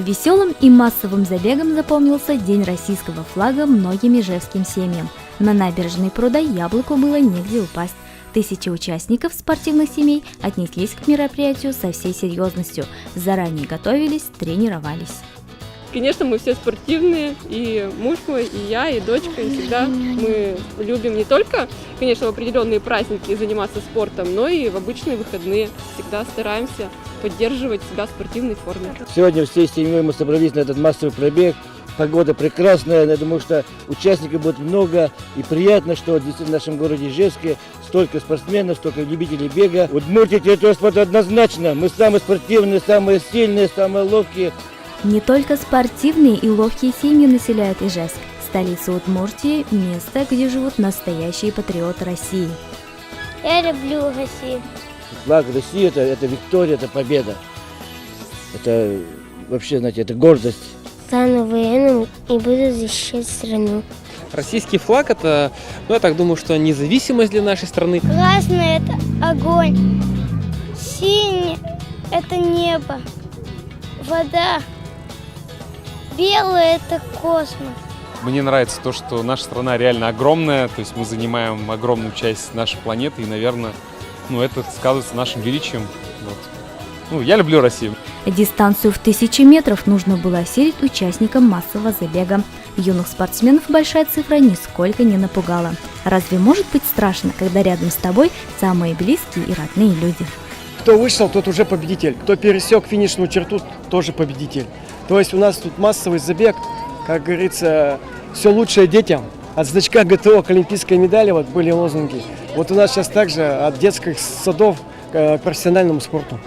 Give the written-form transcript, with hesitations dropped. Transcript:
Веселым и массовым забегом запомнился День российского флага многим ижевским семьям. На набережной пруда Яблоку было негде упасть. Тысячи участников спортивных семей отнеслись к мероприятию со всей серьезностью. Заранее готовились, тренировались. Конечно, мы все спортивные, и муж мой, и я, и дочка, и всегда мы любим не только, конечно, в определенные праздники заниматься спортом, но и в обычные выходные. Всегда стараемся поддерживать себя в спортивной форме. Сегодня всей семьей мы собрались на этот массовый пробег. Погода прекрасная, я думаю, что участников будет много. И приятно, что в нашем городе Ижевске столько спортсменов, столько любителей бега. Удмуртия территория спорта однозначно. Мы самые спортивные, самые сильные, самые ловкие. Не только спортивные и ловкие семьи населяют Ижевск. Столица Удмуртии – место, где живут настоящие патриоты России. Я люблю Россию. Флаг России – это виктория, это победа. Это вообще, знаете, это гордость. Стану военным и буду защищать страну. Российский флаг – это, я так думаю, что независимость для нашей страны. Красный – это огонь, синий – это небо, вода, белый – это космос. Мне нравится то, что наша страна реально огромная, то есть мы занимаем огромную часть нашей планеты, и, наверное, это сказывается нашим величием. Вот. Я люблю Россию. Дистанцию в 1000 метров нужно было осилить участникам массового забега. Юных спортсменов большая цифра нисколько не напугала. Разве может быть страшно, когда рядом с тобой самые близкие и родные люди? Кто вышел, тот уже победитель. Кто пересек финишную черту, тоже победитель. То есть у нас тут массовый забег, как говорится, все лучшее детям. От значка ГТО к олимпийской медали были лозунги. Вот у нас сейчас также от детских садов к профессиональному спорту.